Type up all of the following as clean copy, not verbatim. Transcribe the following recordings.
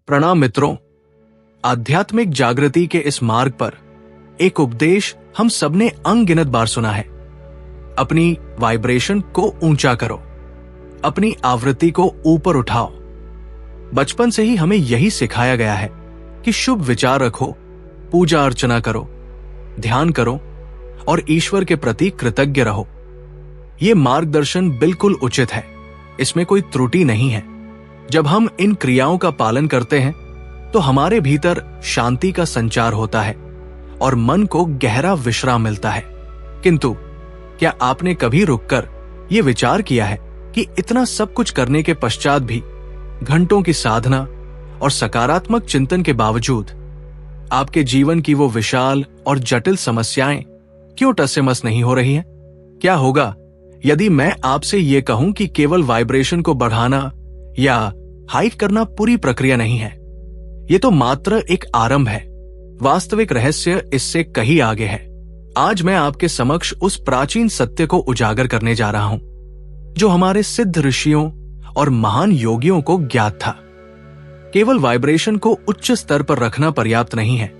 प्रणाम मित्रों। आध्यात्मिक जागृति के इस मार्ग पर एक उपदेश हम सबने अनगिनत बार सुना है। अपनी वाइब्रेशन को ऊंचा करो, अपनी आवृत्ति को ऊपर उठाओ। बचपन से ही हमें यही सिखाया गया है कि शुभ विचार रखो, पूजा अर्चना करो, ध्यान करो और ईश्वर के प्रति कृतज्ञ रहो। ये मार्गदर्शन बिल्कुल उचित है, इसमें कोई त्रुटि नहीं है। जब हम इन क्रियाओं का पालन करते हैं तो हमारे भीतर शांति का संचार होता है और मन को गहरा विश्राम मिलता है। किंतु क्या आपने कभी रुककर यह विचार किया है कि इतना सब कुछ करने के पश्चात भी, घंटों की साधना और सकारात्मक चिंतन के बावजूद आपके जीवन की वो विशाल और जटिल समस्याएं क्यों टस-से-मस नहीं हो रही हैं? क्या होगा यदि मैं आपसे ये कहूं कि केवल वाइब्रेशन को बढ़ाना या हाइक करना पूरी प्रक्रिया नहीं है? ये तो मात्र एक आरंभ है। वास्तविक रहस्य इससे कहीं आगे है। आज मैं आपके समक्ष उस प्राचीन सत्य को उजागर करने जा रहा हूं जो हमारे सिद्ध ऋषियों और महान योगियों को ज्ञात था। केवल वाइब्रेशन को उच्च स्तर पर रखना पर्याप्त नहीं है,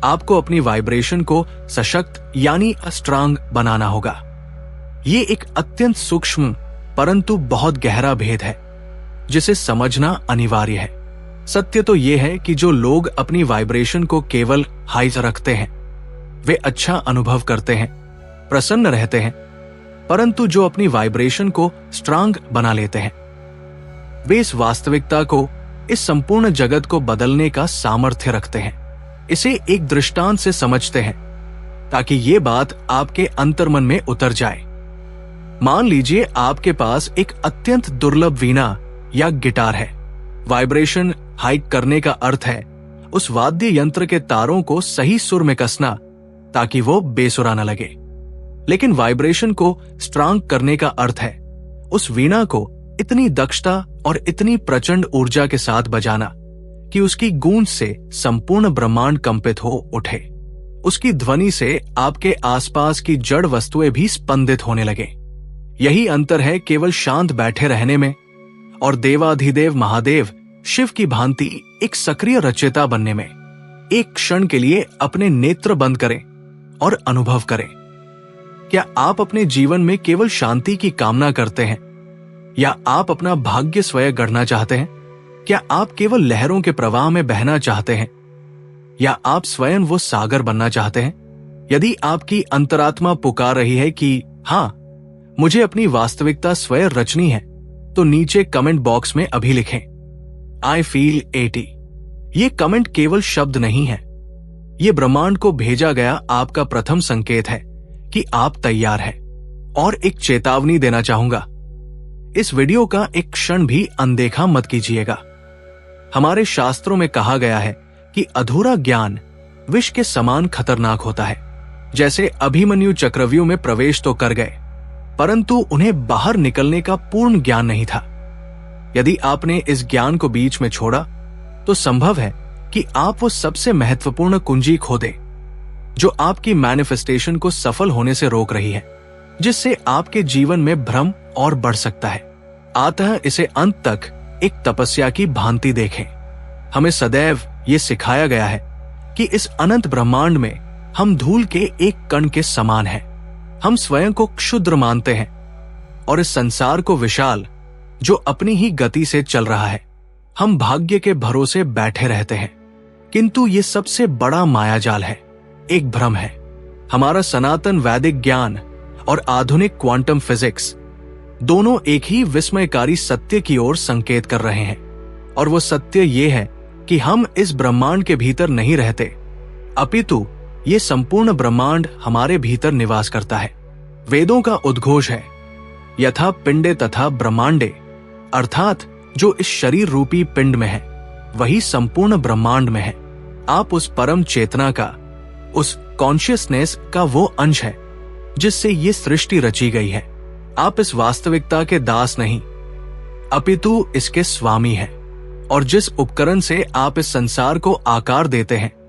आपको अपनी वाइब्रेशन को सशक्त यानी अस्ट्रांग बनाना होगा। ये एक अत्यंत सूक्ष्म परंतु बहुत गहरा भेद है जिसे समझना अनिवार्य है। सत्य तो यह है कि जो लोग अपनी वाइब्रेशन को केवल हाई रखते हैं वे अच्छा अनुभव करते हैं, प्रसन्न रहते हैं, परंतु जो अपनी वाइब्रेशन को स्ट्रांग बना लेते हैं वे इस वास्तविकता को, इस संपूर्ण जगत को बदलने का सामर्थ्य रखते हैं। इसे एक दृष्टांत से समझते हैं ताकि ये बात आपके अंतर्मन में उतर जाए। मान लीजिए आपके पास एक अत्यंत दुर्लभ वीणा या गिटार है। वाइब्रेशन हाइक करने का अर्थ है उस वाद्य यंत्र के तारों को सही सुर में कसना ताकि वो बेसुरा न लगे। लेकिन वाइब्रेशन को स्ट्रांग करने का अर्थ है उस वीणा को इतनी दक्षता और इतनी प्रचंड ऊर्जा के साथ बजाना कि उसकी गूंज से संपूर्ण ब्रह्मांड कंपित हो उठे। उसकी ध्वनि से आपके आसपास की जड़ वस्तुएं भी स्पंदित होने लगे। यही अंतर है केवल शांत बैठे रहने में और देवाधिदेव महादेव शिव की भांति एक सक्रिय रचयिता बनने में। एक क्षण के लिए अपने नेत्र बंद करें और अनुभव करें। क्या आप अपने जीवन में केवल शांति की कामना करते हैं या आप अपना भाग्य स्वयं गढ़ना चाहते हैं? क्या आप केवल लहरों के प्रवाह में बहना चाहते हैं या आप स्वयं वो सागर बनना चाहते हैं? यदि आपकी अंतरात्मा पुकार रही है कि हां, मुझे अपनी वास्तविकता स्वयं रचनी है, तो नीचे कमेंट बॉक्स में अभी लिखें आई फील 80। ये कमेंट केवल शब्द नहीं है, ये ब्रह्मांड को भेजा गया आपका प्रथम संकेत है कि आप तैयार हैं। और एक चेतावनी देना चाहूंगा, इस वीडियो का एक क्षण भी अनदेखा मत कीजिएगा। हमारे शास्त्रों में कहा गया है कि अधूरा ज्ञान विष के समान खतरनाक होता है। जैसे अभिमन्यु चक्रव्यूह में प्रवेश तो कर गए परंतु उन्हें बाहर निकलने का पूर्ण ज्ञान नहीं था। यदि आपने इस ज्ञान को बीच में छोड़ा तो संभव है कि आप वो सबसे महत्वपूर्ण कुंजी खो दें जो आपकी मैनिफेस्टेशन को सफल होने से रोक रही है, जिससे आपके जीवन में भ्रम और बढ़ सकता है। अतः इसे अंत तक एक तपस्या की भांति देखें। हमें सदैव ये सिखाया गया है कि इस अनंत ब्रह्मांड में हम धूल के एक कण के समान हैं। हम स्वयं को क्षुद्र मानते हैं और इस संसार को विशाल जो अपनी ही गति से चल रहा है। हम भाग्य के भरोसे बैठे रहते हैं, किंतु ये सबसे बड़ा मायाजाल है, एक भ्रम है। हमारा सनातन वैदिक ज्ञान और आधुनिक क्वांटम फिजिक्स दोनों एक ही विस्मयकारी सत्य की ओर संकेत कर रहे हैं, और वो सत्य ये है कि हम इस ब्रह्मांड के भीतर नहीं रहते, अपितु ये संपूर्ण ब्रह्मांड हमारे भीतर निवास करता है। वेदों का उद्घोष है यथा पिंडे तथा ब्रह्मांडे, अर्थात जो इस शरीर रूपी पिंड में है वही संपूर्ण ब्रह्मांड में है। आप उस परम चेतना का, उस कॉन्शियसनेस का वो अंश है जिससे ये सृष्टि रची गई है। आप इस वास्तविकता के दास नहीं अपितु इसके स्वामी हैं, और जिस उपकरण से आप इस संसार को आकार देते हैं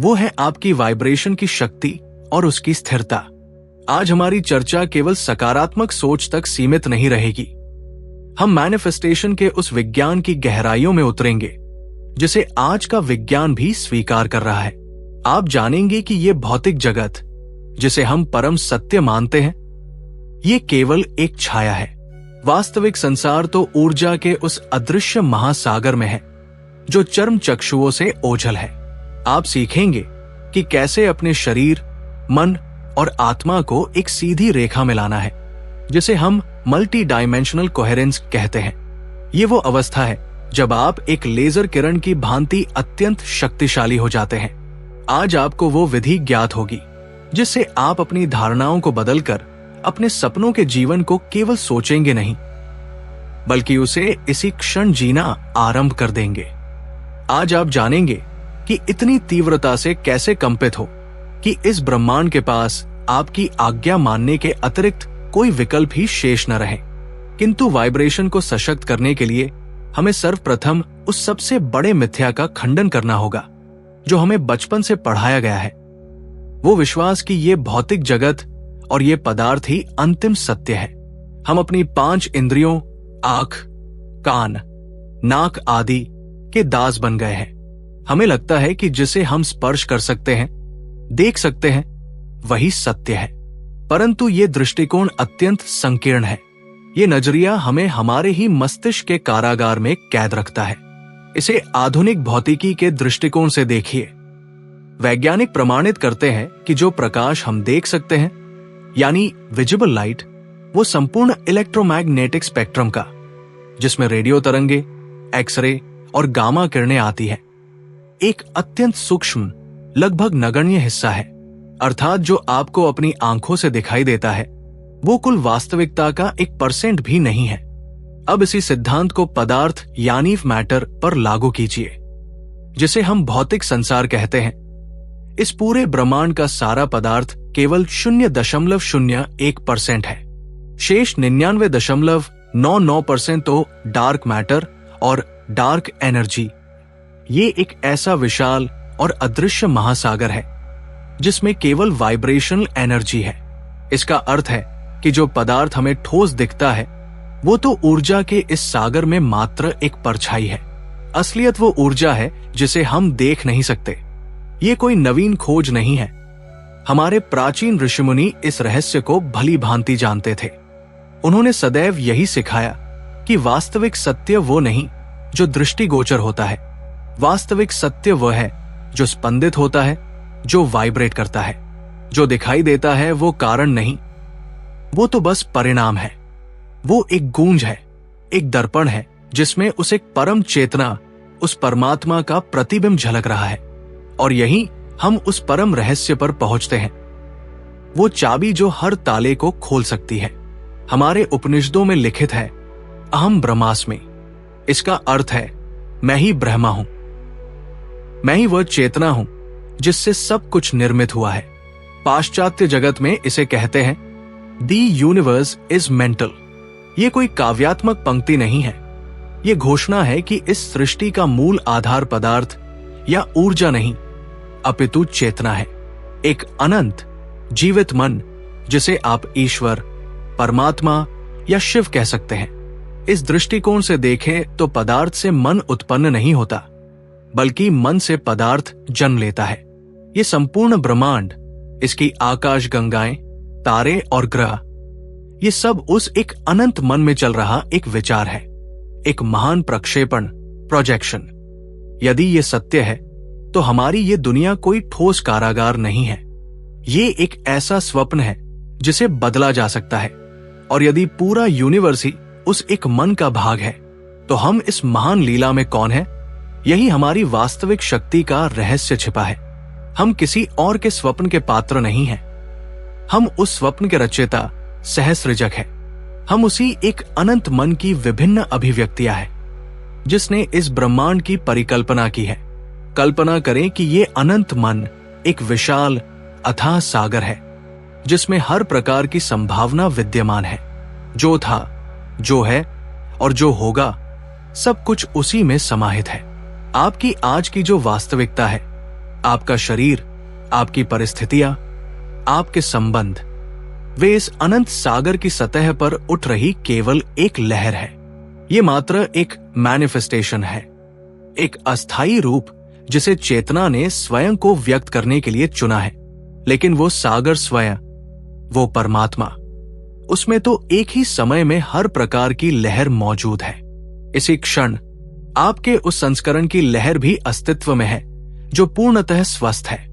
वो है आपकी वाइब्रेशन की शक्ति और उसकी स्थिरता। आज हमारी चर्चा केवल सकारात्मक सोच तक सीमित नहीं रहेगी। हम मैनिफेस्टेशन के उस विज्ञान की गहराइयों में उतरेंगे जिसे आज का विज्ञान भी स्वीकार कर रहा है। आप जानेंगे कि ये भौतिक जगत जिसे हम परम सत्य मानते हैं, ये केवल एक छाया है। वास्तविक संसार तो ऊर्जा के उस अदृश्य महासागर में है जो चर्म चक्षुओं से ओझल है। आप सीखेंगे कि कैसे अपने शरीर, मन और आत्मा को एक सीधी रेखा में लाना है, जिसे हम मल्टी डायमेंशनल कोहेरेंस कहते हैं। ये वो अवस्था है जब आप एक लेजर किरण की भांति अत्यंत शक्तिशाली हो जाते हैं। आज आपको वो विधि ज्ञात होगी जिससे आप अपनी धारणाओं को बदलकर अपने सपनों के जीवन को केवल सोचेंगे नहीं, बल्कि उसे इसी क्षण जीना आरंभ कर देंगे। आज आप जानेंगे कि इतनी तीव्रता से कैसे कंपित हो कि इस ब्रह्मांड के पास आपकी आज्ञा मानने के अतिरिक्त कोई विकल्प ही शेष न रहे। किंतु वाइब्रेशन को सशक्त करने के लिए हमें सर्वप्रथम उस सबसे बड़े मिथ्या का खंडन करना होगा जो हमें बचपन से पढ़ाया गया है, वो विश्वास कि ये भौतिक जगत और ये पदार्थ ही अंतिम सत्य है। हम अपनी 5 इंद्रियों, आंख, कान, नाक आदि के दास बन गए हैं। हमें लगता है कि जिसे हम स्पर्श कर सकते हैं, देख सकते हैं, वही सत्य है। परंतु ये दृष्टिकोण अत्यंत संकीर्ण है। ये नजरिया हमें हमारे ही मस्तिष्क के कारागार में कैद रखता है। इसे आधुनिक भौतिकी के दृष्टिकोण से देखिए। वैज्ञानिक प्रमाणित करते हैं कि जो प्रकाश हम देख सकते हैं, यानी विजिबल लाइट, वो संपूर्ण इलेक्ट्रोमैग्नेटिक स्पेक्ट्रम का, जिसमें रेडियो तरंगे, एक्सरे और गामा किरणें आती हैं, एक अत्यंत सूक्ष्म, लगभग नगण्य हिस्सा है। अर्थात जो आपको अपनी आंखों से दिखाई देता है वो कुल वास्तविकता का 1% भी नहीं है। अब इसी सिद्धांत को पदार्थ यानी मैटर पर लागू कीजिए, जिसे हम भौतिक संसार कहते हैं। इस पूरे ब्रह्मांड का सारा पदार्थ केवल 0.01% है। शेष 99.99% तो डार्क मैटर और डार्क एनर्जी। ये एक ऐसा विशाल और अदृश्य महासागर है जिसमें केवल वाइब्रेशनल एनर्जी है। इसका अर्थ है कि जो पदार्थ हमें ठोस दिखता है वो तो ऊर्जा के इस सागर में मात्र एक परछाई है। असलियत वो ऊर्जा है जिसे हम देख नहीं सकते। ये कोई नवीन खोज नहीं है। हमारे प्राचीन ऋषिमुनि इस रहस्य को भली भांति जानते थे। उन्होंने सदैव यही सिखाया कि वास्तविक सत्य वो नहीं जो दृष्टिगोचर होता है। वास्तविक सत्य वह है जो स्पंदित होता है, जो वाइब्रेट करता है। जो दिखाई देता है वो कारण नहीं, वो तो बस परिणाम है। वो एक गूंज है, एक दर्पण है जिसमें उस एक परम चेतना, उस परमात्मा का प्रतिबिंब झलक रहा है। और यही हम उस परम रहस्य पर पहुंचते हैं। वो चाबी जो हर ताले को खोल सकती है। हमारे उपनिषदों में लिखित है, अहम ब्रह्मास्मि। इसका अर्थ है मैं ही ब्रह्मा हूं। मैं ही वह चेतना हूं जिससे सब कुछ निर्मित हुआ है। पाश्चात्य जगत में इसे कहते हैं दी यूनिवर्स इज मेंटल। ये कोई काव्यात्मक पंक्ति नहीं है। ये घोषणा है कि इस सृष्टि का मूल आधार पदार्थ या ऊर्जा नहीं, अपितु चेतना है। एक अनंत जीवित मन जिसे आप ईश्वर, परमात्मा या शिव कह सकते हैं। इस दृष्टिकोण से देखें तो पदार्थ से मन उत्पन्न नहीं होता, बल्कि मन से पदार्थ जन्म लेता है। ये संपूर्ण ब्रह्मांड, इसकी आकाश गंगाएं, तारे और ग्रह, ये सब उस एक अनंत मन में चल रहा एक विचार है, एक महान प्रक्षेपण, प्रोजेक्शन। यदि ये सत्य है तो हमारी ये दुनिया कोई ठोस कारागार नहीं है। ये एक ऐसा स्वप्न है जिसे बदला जा सकता है। और यदि पूरा यूनिवर्स ही उस एक मन का भाग है तो हम इस महान लीला में कौन है? यही हमारी वास्तविक शक्ति का रहस्य छिपा है। हम किसी और के स्वप्न के पात्र नहीं हैं। हम उस स्वप्न के रचयिता, सहसृजक हैं। हम उसी एक अनंत मन की विभिन्न अभिव्यक्तियां हैं जिसने इस ब्रह्मांड की परिकल्पना की है। कल्पना करें कि ये अनंत मन एक विशाल अथाह सागर है जिसमें हर प्रकार की संभावना विद्यमान है। जो था, जो है और जो होगा, सब कुछ उसी में समाहित है। आपकी आज की जो वास्तविकता है, आपका शरीर, आपकी परिस्थितियां, आपके संबंध, वे इस अनंत सागर की सतह पर उठ रही केवल एक लहर है। ये मात्र एक मैनिफेस्टेशन है। एक अस्थायी रूप जिसे चेतना ने स्वयं को व्यक्त करने के लिए चुना है। लेकिन वो सागर स्वयं, वो परमात्मा, उसमें तो एक ही समय में हर प्रकार की लहर मौजूद है। इसी क्षण आपके उस संस्करण की लहर भी अस्तित्व में है जो पूर्णतः स्वस्थ है।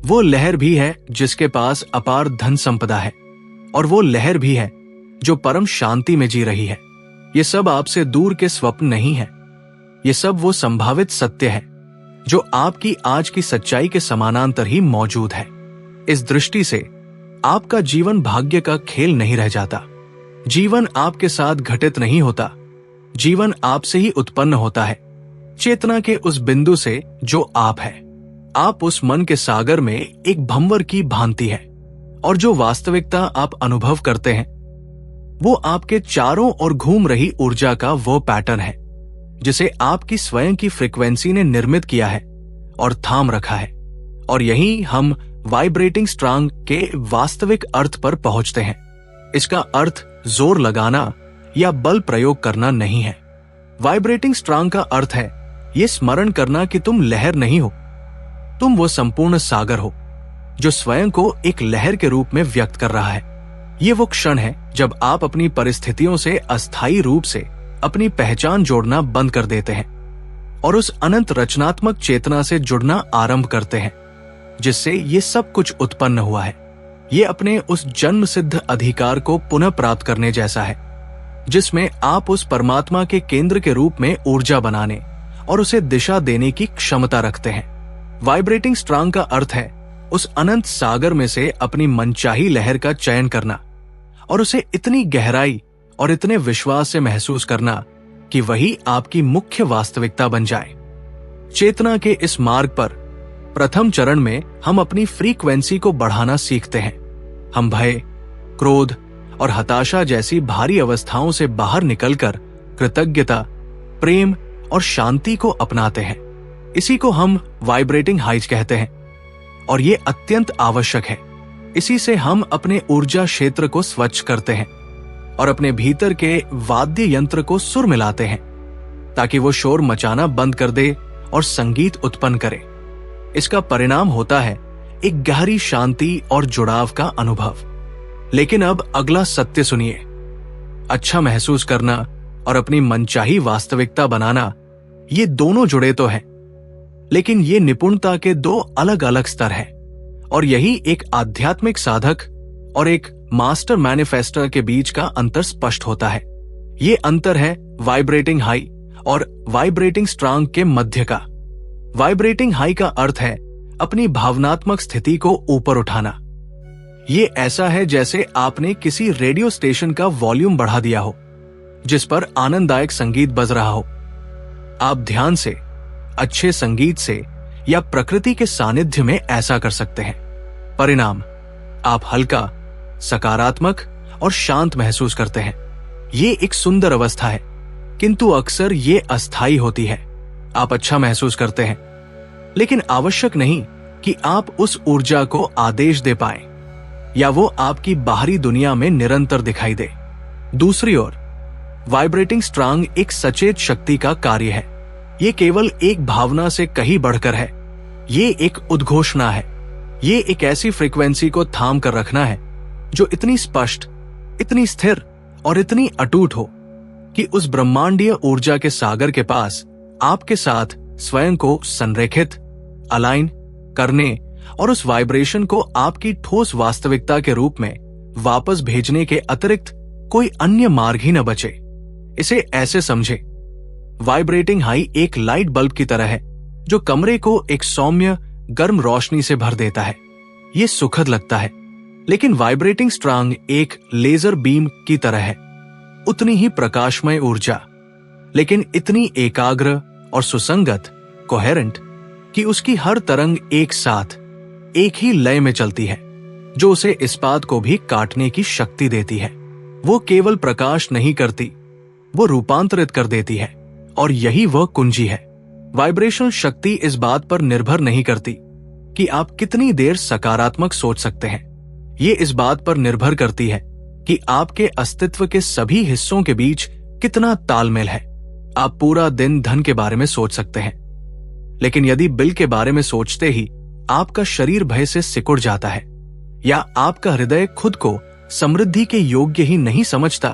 वो लहर भी है जिसके पास अपार धन संपदा है, और वो लहर भी है जो परम शांति में जी रही है। ये सब आपसे दूर के स्वप्न नहीं है, ये सब वो संभावित सत्य है जो आपकी आज की सच्चाई के समानांतर ही मौजूद है। इस दृष्टि से आपका जीवन भाग्य का खेल नहीं रह जाता। जीवन आपके साथ घटित नहीं होता, जीवन आपसे ही उत्पन्न होता है, चेतना के उस बिंदु से जो आप है। आप उस मन के सागर में एक भंवर की भांति है, और जो वास्तविकता आप अनुभव करते हैं वो आपके चारों ओर घूम रही ऊर्जा का वो पैटर्न है जिसे आपकी स्वयं की फ्रीक्वेंसी ने निर्मित किया है और थाम रखा है। और यही हम वाइब्रेटिंग स्ट्रांग के वास्तविक अर्थ पर पहुंचते हैं। इसका अर्थ जोर लगाना या बल प्रयोग करना नहीं है। वाइब्रेटिंग स्ट्रांग का अर्थ है ये स्मरण करना कि तुम लहर नहीं हो, तुम वो संपूर्ण सागर हो जो स्वयं को एक लहर के रूप में व्यक्त कर रहा है। ये वो क्षण है जब आप अपनी परिस्थितियों से अस्थायी रूप से अपनी पहचान जोड़ना बंद कर देते हैं और उस अनंत रचनात्मक चेतना से जुड़ना आरंभ करते हैं जिससे ये सब कुछ उत्पन्न हुआ है। ये अपने उस जन्म सिद्ध अधिकार को पुनः प्राप्त करने जैसा है जिसमें आप उस परमात्मा के केंद्र के रूप में ऊर्जा बनाने और उसे दिशा देने की क्षमता रखते हैं। वाइब्रेटिंग स्ट्रांग का अर्थ है उस अनंत सागर में से अपनी मनचाही लहर का चयन करना और उसे इतनी गहराई और इतने विश्वास से महसूस करना कि वही आपकी मुख्य वास्तविकता बन जाए। चेतना के इस मार्ग पर प्रथम चरण में हम अपनी फ्रीक्वेंसी को बढ़ाना सीखते हैं। हम भय, क्रोध और हताशा जैसी भारी अवस्थाओं से बाहर निकलकर कृतज्ञता, प्रेम और शांति को अपनाते हैं। इसी को हम वाइब्रेटिंग हाइज कहते हैं और ये अत्यंत आवश्यक है। इसी से हम अपने ऊर्जा क्षेत्र को स्वच्छ करते हैं और अपने भीतर के वाद्य यंत्र को सुर मिलाते हैं ताकि वो शोर मचाना बंद कर दे और संगीत उत्पन्न करे। इसका परिणाम होता है एक गहरी शांति और जुड़ाव का अनुभव। लेकिन अब अगला सत्य सुनिए। अच्छा महसूस करना और अपनी मनचाही वास्तविकता बनाना, ये दोनों जुड़े तो हैं, लेकिन ये निपुणता के दो अलग अलग स्तर हैं और यही एक आध्यात्मिक साधक और एक मास्टर मैनिफेस्टर के बीच का अंतर स्पष्ट होता है। ये अंतर है वाइब्रेटिंग हाई और वाइब्रेटिंग स्ट्रांग के मध्य का। वाइब्रेटिंग हाई का अर्थ है अपनी भावनात्मक स्थिति को ऊपर उठाना। ये ऐसा है जैसे आपने किसी रेडियो स्टेशन का वॉल्यूम बढ़ा दिया हो जिस पर आनंददायक संगीत बज रहा हो। आप ध्यान से, अच्छे संगीत से या प्रकृति के सानिध्य में ऐसा कर सकते हैं। परिणाम, आप हल्का, सकारात्मक और शांत महसूस करते हैं। ये एक सुंदर अवस्था है, किंतु अक्सर ये अस्थायी होती है। आप अच्छा महसूस करते हैं, लेकिन आवश्यक नहीं कि आप उस ऊर्जा को आदेश दे पाएं या वो आपकी बाहरी दुनिया में निरंतर दिखाई दे। दूसरी ओर, वाइब्रेटिंग स्ट्रांग एक सचेत शक्ति का कार्य है। ये केवल एक भावना से कहीं बढ़कर है। ये एक उद्घोषणा है। ये एक ऐसी फ्रीक्वेंसी को थाम कर रखना है जो इतनी स्पष्ट, इतनी स्थिर और इतनी अटूट हो कि उस ब्रह्मांडीय ऊर्जा के सागर के पास आपके साथ स्वयं को संरेखित, अलाइन करने और उस वाइब्रेशन को आपकी ठोस वास्तविकता के रूप में वापस भेजने के अतिरिक्त कोई अन्य मार्ग ही न बचे। इसे ऐसे समझे, वाइब्रेटिंग हाई एक लाइट बल्ब की तरह है जो कमरे को एक सौम्य, गर्म रोशनी से भर देता है। ये सुखद लगता है, लेकिन वाइब्रेटिंग स्ट्रांग एक लेजर बीम की तरह है, उतनी ही प्रकाशमय ऊर्जा, लेकिन इतनी एकाग्र और सुसंगत, कोहेरेंट, कि उसकी हर तरंग एक साथ, एक ही लय में चलती है, जो उसे इस्पात को भी काटने की शक्ति देती है। वो केवल प्रकाश नहीं करती, वो रूपांतरित कर देती है, और यही वह कुंजी है। वाइब्रेशनल शक्ति इस बात पर निर्भर नहीं करती कि आप कितनी देर सकारात्मक सोच सकते हैं। ये इस बात पर निर्भर करती है कि आपके अस्तित्व के सभी हिस्सों के बीच कितना तालमेल है। आप पूरा दिन धन के बारे में सोच सकते हैं, लेकिन यदि बिल के बारे में सोचते ही आपका शरीर भय से सिकुड़ जाता है, या आपका हृदय खुद को समृद्धि के योग्य ही नहीं समझता,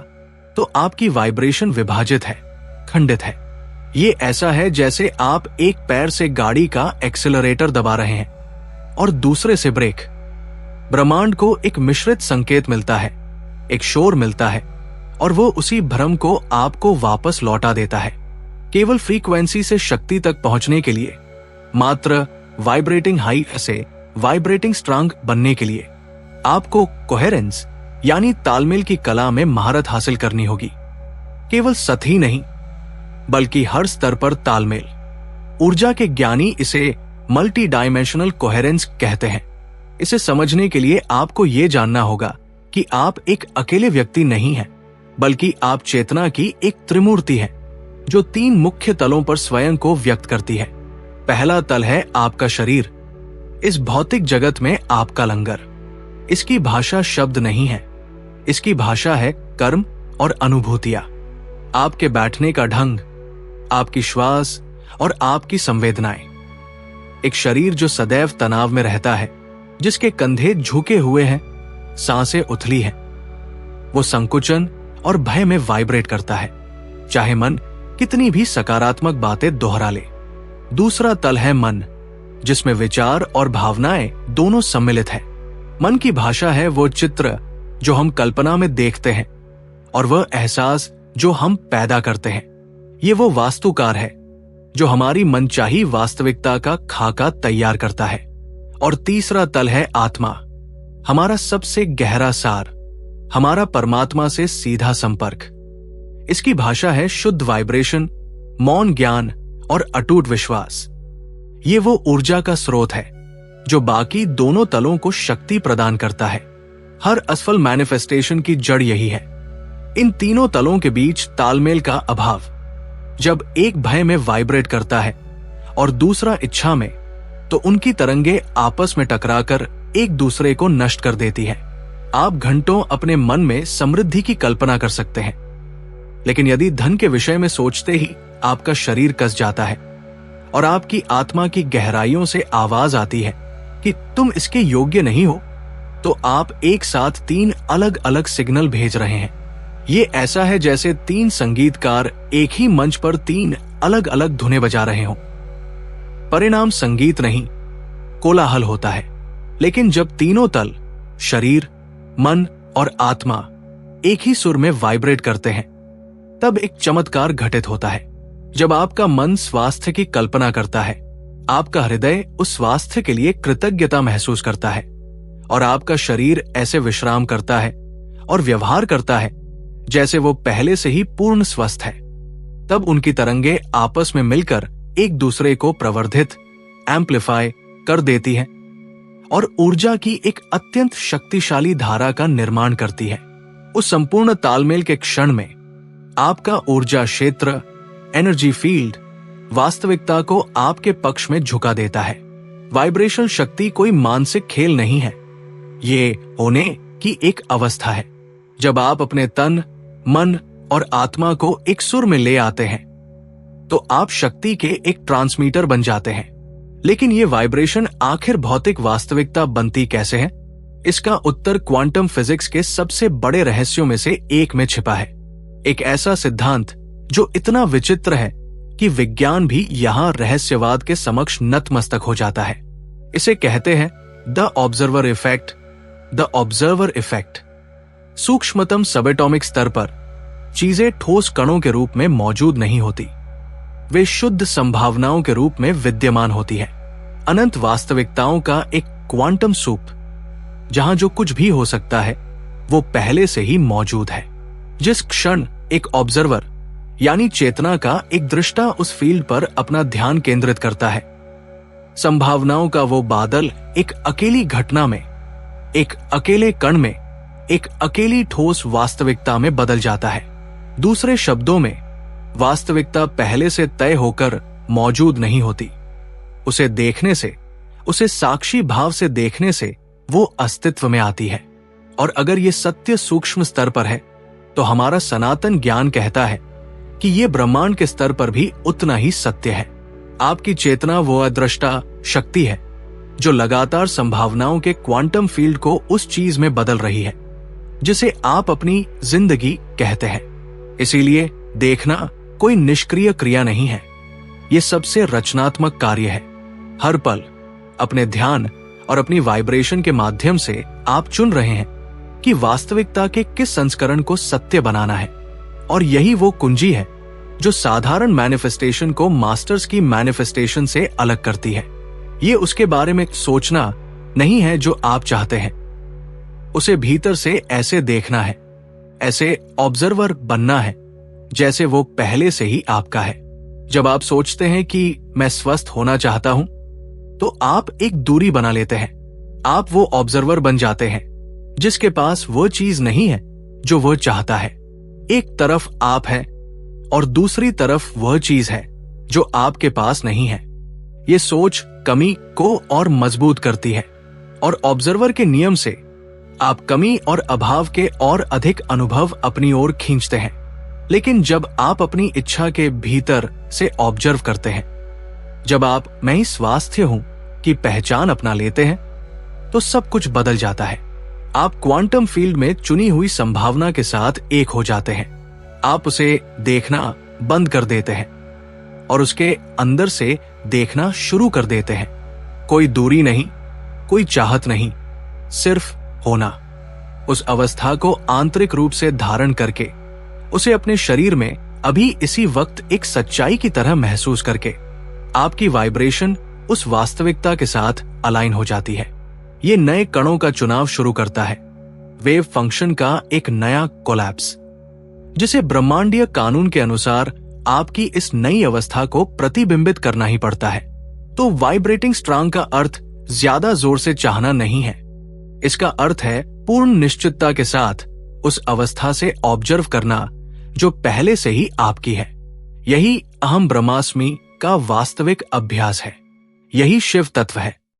तो आपकी वाइब्रेशन विभाजित है, खंडित है। ये ऐसा है जैसे आप एक पैर से गाड़ी का एक्सेलरेटर दबा रहे हैं और दूसरे से ब्रेक। ब्रह्मांड को एक मिश्रित संकेत मिलता है, एक शोर मिलता है, और वो उसी भ्रम को आपको वापस लौटा देता है। केवल फ्रीक्वेंसी से शक्ति तक पहुंचने के लिए, मात्र वाइब्रेटिंग हाई से वाइब्रेटिंग स्ट्रांग बनने के लिए आपको कोहेरेंस यानी तालमेल की कला में महारत हासिल करनी होगी। केवल सत ही नहीं, बल्कि हर स्तर पर तालमेल। ऊर्जा के ज्ञानी इसे मल्टी डायमेंशनल कोहेरेंस कहते हैं। इसे समझने के लिए आपको यह जानना होगा कि आप एक अकेले व्यक्ति नहीं हैं, बल्कि आप चेतना की एक त्रिमूर्ति हैं, जो 3 मुख्य तलों पर स्वयं को व्यक्त करती है। पहला तल है आपका शरीर, इस भौतिक जगत में आपका लंगर। इसकी भाषा शब्द नहीं है, इसकी भाषा है कर्म और अनुभूतियां। आपके बैठने का ढंग, आपकी श्वास और आपकी संवेदनाएं। एक शरीर जो सदैव तनाव में रहता है, जिसके कंधे झुके हुए हैं, सांसें उथली हैं, वो संकुचन और भय में वाइब्रेट करता है, चाहे मन कितनी भी सकारात्मक बातें दोहरा ले। दूसरा तल है मन, जिसमें विचार और भावनाएं दोनों सम्मिलित है। मन की भाषा है वो चित्र जो हम कल्पना में देखते हैं, और वह एहसास जो हम पैदा करते हैं। ये वो वास्तुकार है जो हमारी मनचाही वास्तविकता का खाका तैयार करता है। और तीसरा तल है आत्मा, हमारा सबसे गहरा सार, हमारा परमात्मा से सीधा संपर्क। इसकी भाषा है शुद्ध वाइब्रेशन, मौन ज्ञान और अटूट विश्वास। ये वो ऊर्जा का स्रोत है जो बाकी दोनों तलों को शक्ति प्रदान करता है। हर असफल मैनिफेस्टेशन की जड़ यही है, इन तीनों तलों के बीच तालमेल का अभाव। जब एक भय में वाइब्रेट करता है और दूसरा इच्छा में, तो उनकी तरंगे आपस में टकराकर एक दूसरे को नष्ट कर देती है। आप घंटों अपने मन में समृद्धि की कल्पना कर सकते हैं, लेकिन यदि धन के विषय में सोचते ही आपका शरीर कस जाता है और आपकी आत्मा की गहराइयों से आवाज आती है कि तुम इसके योग्य नहीं हो, तो आप एक साथ 3 अलग अलग सिग्नल भेज रहे हैं। ये ऐसा है जैसे 3 संगीतकार एक ही मंच पर 3 अलग अलग धुनें बजा रहे हों। परिणाम संगीत नहीं, कोलाहल होता है। लेकिन जब तीनों तल, शरीर, मन और आत्मा एक ही सुर में वाइब्रेट करते हैं, तब एक चमत्कार घटित होता है। जब आपका मन स्वास्थ्य की कल्पना करता है, आपका हृदय उस स्वास्थ्य के लिए कृतज्ञता महसूस करता है, और आपका शरीर ऐसे विश्राम करता है और व्यवहार करता है जैसे वो पहले से ही पूर्ण स्वस्थ है, तब उनकी तरंगे आपस में मिलकर एक दूसरे को प्रवर्धित, एम्प्लीफाई कर देती है और ऊर्जा की एक अत्यंत शक्तिशाली धारा का निर्माण करती है। उस संपूर्ण तालमेल के क्षण में आपका ऊर्जा क्षेत्र, एनर्जी फील्ड, वास्तविकता को आपके पक्ष में झुका देता है। वाइब्रेशन शक्ति कोई मानसिक खेल नहीं है, ये होने की एक अवस्था है। जब आप अपने तन, मन और आत्मा को एक सुर में ले आते हैं, तो आप शक्ति के एक ट्रांसमीटर बन जाते हैं। लेकिन ये वाइब्रेशन आखिर भौतिक वास्तविकता बनती कैसे है? इसका उत्तर क्वांटम फिजिक्स के सबसे बड़े रहस्यों में से एक में छिपा है। एक ऐसा सिद्धांत जो इतना विचित्र है कि विज्ञान भी यहां रहस्यवाद के समक्ष नतमस्तक हो जाता है। इसे कहते हैं the observer effect. The observer effect सूक्ष्मतम सबएटॉमिक स्तर पर चीजें ठोस कणों के रूप में मौजूद नहीं होती, वे शुद्ध संभावनाओं के रूप में विद्यमान होती है। अनंत वास्तविकताओं का एक क्वांटम सूप, जहां जो कुछ भी हो सकता है वो पहले से ही मौजूद है। जिस क्षण एक ऑब्जर्वर यानी चेतना का एक दृष्टा उस फील्ड पर अपना ध्यान केंद्रित करता है, संभावनाओं का वो बादल एक अकेली घटना में, एक अकेले कण में, एक अकेली ठोस वास्तविकता में बदल जाता है। दूसरे शब्दों में, वास्तविकता पहले से तय होकर मौजूद नहीं होती। उसे देखने से, उसे साक्षी भाव से देखने से वो अस्तित्व में आती है। और अगर ये सत्य सूक्ष्म स्तर पर है, तो हमारा सनातन ज्ञान कहता है कि ये ब्रह्मांड के स्तर पर भी उतना ही सत्य है। आपकी चेतना वो अदृष्टा शक्ति है जो लगातार संभावनाओं के क्वांटम फील्ड को उस चीज में बदल रही है जिसे आप अपनी जिंदगी कहते हैं। इसीलिए देखना कोई निष्क्रिय क्रिया नहीं है, ये सबसे रचनात्मक कार्य है। हर पल अपने ध्यान और अपनी वाइब्रेशन के माध्यम से आप चुन रहे हैं कि वास्तविकता के किस संस्करण को सत्य बनाना है, और यही वो कुंजी है जो साधारण मैनिफेस्टेशन को मास्टर्स की मैनिफेस्टेशन से अलग करती है। ये उसके बारे में सोचना नहीं है जो आप चाहते हैं, उसे भीतर से ऐसे देखना है, ऐसे ऑब्जर्वर बनना है जैसे वो पहले से ही आपका है। जब आप सोचते हैं कि मैं स्वस्थ होना चाहता हूं, तो आप एक दूरी बना लेते हैं। आप वो ऑब्जर्वर बन जाते हैं जिसके पास वो चीज नहीं है जो वो चाहता है। एक तरफ आप हैं और दूसरी तरफ वह चीज है जो आपके पास नहीं है। ये सोच कमी को और मजबूत करती है, और ऑब्जर्वर के नियम से आप कमी और अभाव के और अधिक अनुभव अपनी ओर खींचते हैं। लेकिन जब आप अपनी इच्छा के भीतर से ऑब्जर्व करते हैं, जब आप मैं ही स्वास्थ्य हूं की पहचान अपना लेते हैं, तो सब कुछ बदल जाता है। आप क्वांटम फील्ड में चुनी हुई संभावना के साथ एक हो जाते हैं। आप उसे देखना बंद कर देते हैं और उसके अंदर से देखना शुरू कर देते हैं। कोई दूरी नहीं, कोई चाहत नहीं, सिर्फ होना। उस अवस्था को आंतरिक रूप से धारण करके, उसे अपने शरीर में अभी इसी वक्त एक सच्चाई की तरह महसूस करके, आपकी वाइब्रेशन उस वास्तविकता के साथ अलाइन हो जाती है। ये नए कणों का चुनाव शुरू करता है, वेव फंक्शन का एक नया कोलैप्स, जिसे ब्रह्मांडीय कानून के अनुसार आपकी इस नई अवस्था को प्रतिबिंबित करना ही पड़ता है। तो वाइब्रेटिंग स्ट्रांग का अर्थ ज्यादा जोर से चाहना नहीं है। इसका अर्थ है पूर्ण निश्चितता के साथ उस अवस्था से ऑब्जर्व करना जो पहले से ही आपकी है। यही अहम ब्रह्मास्मि का वास्तविक अभ्यास है। यही शिव तत्व है।